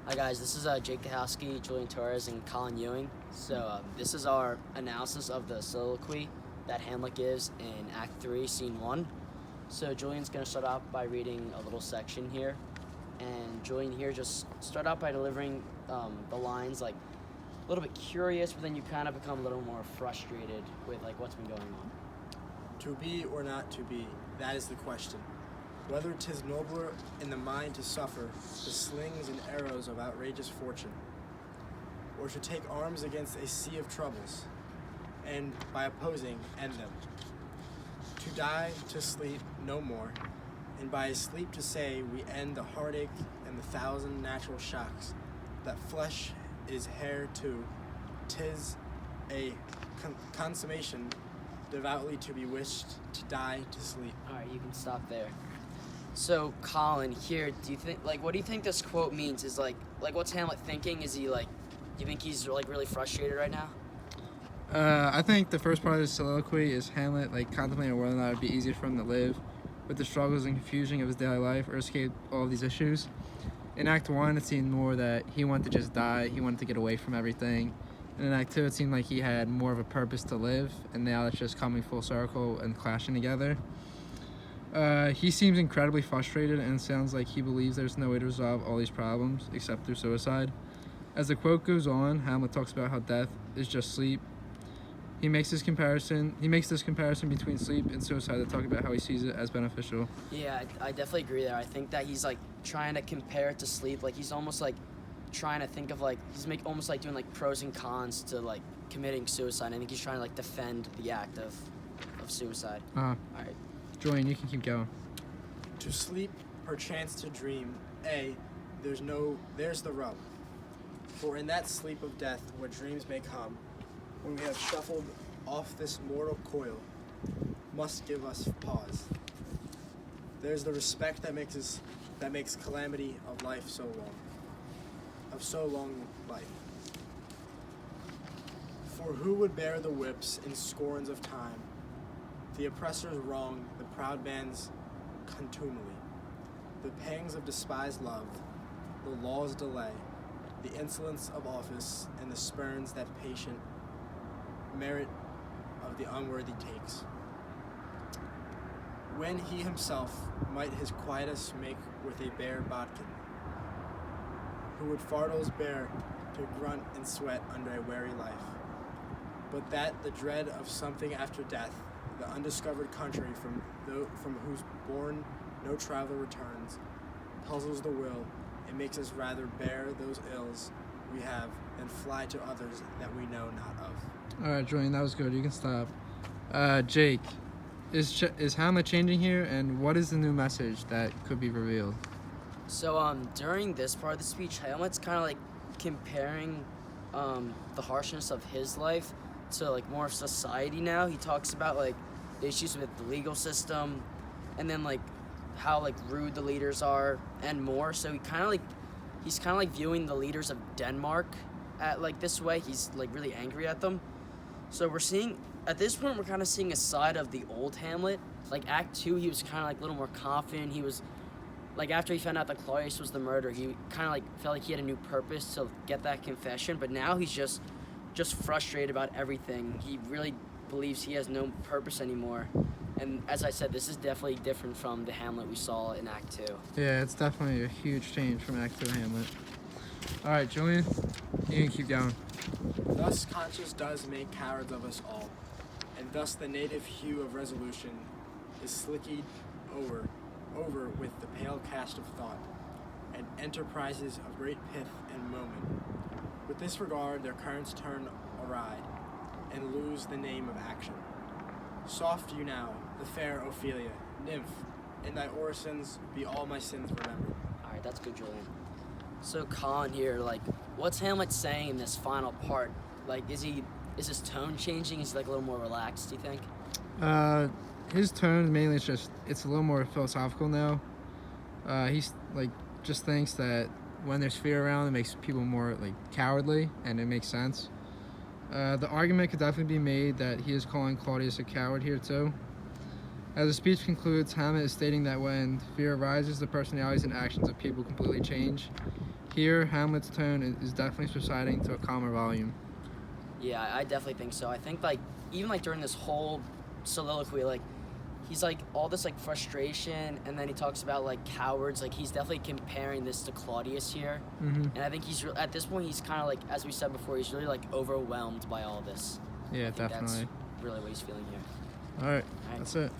Hi guys, this is Jake Kahowski, Julian Torres, and Colin Ewing. This is our analysis of the soliloquy that Hamlet gives in Act 3, Scene 1. So Julian's going to start out by reading a little section here. And Julian here just start out by delivering the lines like a little bit curious, but then you kind of become a little more frustrated with like what's been going on. To be or not to be, that is the question. Whether 'tis nobler in the mind to suffer the slings and arrows of outrageous fortune, or to take arms against a sea of troubles, and by opposing end them. To die, to sleep no more, and by sleep to say we end the heartache and the thousand natural shocks, that flesh is hair too, 'tis a consummation devoutly to be wished, to die, to sleep. All right, you can stop there. So Colin, here, what do you think this quote means? Is like what's Hamlet thinking? Is he like, do you think he's like really frustrated right now? I think the first part of the soliloquy is Hamlet contemplating whether or not it would be easier for him to live with the struggles and confusion of his daily life or escape all of these issues. In Act 1, it seemed more that he wanted to just die, he wanted to get away from everything. And in Act 2, it seemed like he had more of a purpose to live, and now it's just coming full circle and clashing together. He seems incredibly frustrated, and it sounds like he believes there's no way to resolve all these problems except through suicide. As the quote goes on, Hamlet talks about how death is just sleep. He makes this comparison between sleep and suicide to talk about how he sees it as beneficial. Yeah, I definitely agree there. I think that he's like trying to compare it to sleep. Like he's almost like trying to think of like almost like doing like pros and cons to like committing suicide. I think he's trying to like defend the act of suicide. All right. Julian, you can keep going. To sleep, perchance to dream, there's the rub. For in that sleep of death, what dreams may come, when we have shuffled off this mortal coil, must give us pause. There's the respect that makes calamity of life so long life. For who would bear the whips and scorns of time, the oppressor's wrong, the proud man's contumely, the pangs of despised love, the law's delay, the insolence of office, and the spurns that patient merit of the unworthy takes. When he himself might his quietus make with a bare bodkin, who would fardels bear to grunt and sweat under a weary life, but that the dread of something after death, the undiscovered country from whose bourne no traveler returns, puzzles the will, and makes us rather bear those ills we have than fly to others that we know not of. All right, Julian, that was good. You can stop. Jake, is Hamlet changing here, and what is the new message that could be revealed? So during this part of the speech, Hamlet's kind of like comparing the harshness of his life to like more of society now. He talks about like the issues with the legal system, and then like how like rude the leaders are and more. So he's kind of like viewing the leaders of Denmark at like this way. He's like really angry at them. So at this point we're kind of seeing a side of the old Hamlet. Like Act 2, he was kind of like a little more confident. He was like, after he found out that Claudius was the murderer, he kind of like felt like he had a new purpose to get that confession. But now he's just frustrated about everything. He really believes he has no purpose anymore. And as I said, this is definitely different from the Hamlet we saw in Act 2. Yeah, it's definitely a huge change from Act 2 Hamlet. All right, Julian, you can keep going. Thus conscience does make cowards of us all, and thus the native hue of resolution is slicked over with the pale cast of thought, and enterprises of great pith and moment. With this regard their currents turn awry, and lose the name of action. Soft you now, the fair Ophelia, nymph, in thy orisons be all my sins remembered. All right, that's good, Julian. So Colin here, like, what's Hamlet saying in this final part? Like, is his tone changing? Is he like a little more relaxed, do you think? His tone mainly it's a little more philosophical now. He's like just thinks that when there's fear around, it makes people more like cowardly, and it makes sense. The argument could definitely be made that he is calling Claudius a coward here too. As the speech concludes, Hamlet is stating that when fear arises, the personalities and actions of people completely change. Here, Hamlet's tone is definitely subsiding to a calmer volume. Yeah, I definitely think so. I think like even like during this whole soliloquy, like he's like all this like frustration, and then he talks about like cowards. Like he's definitely comparing this to Claudius here, Mm-hmm. and I think he's at this point he's kind of like, as we said before, he's really like overwhelmed by all this. Yeah, I think definitely. That's really what he's feeling here. All right, All right. that's it.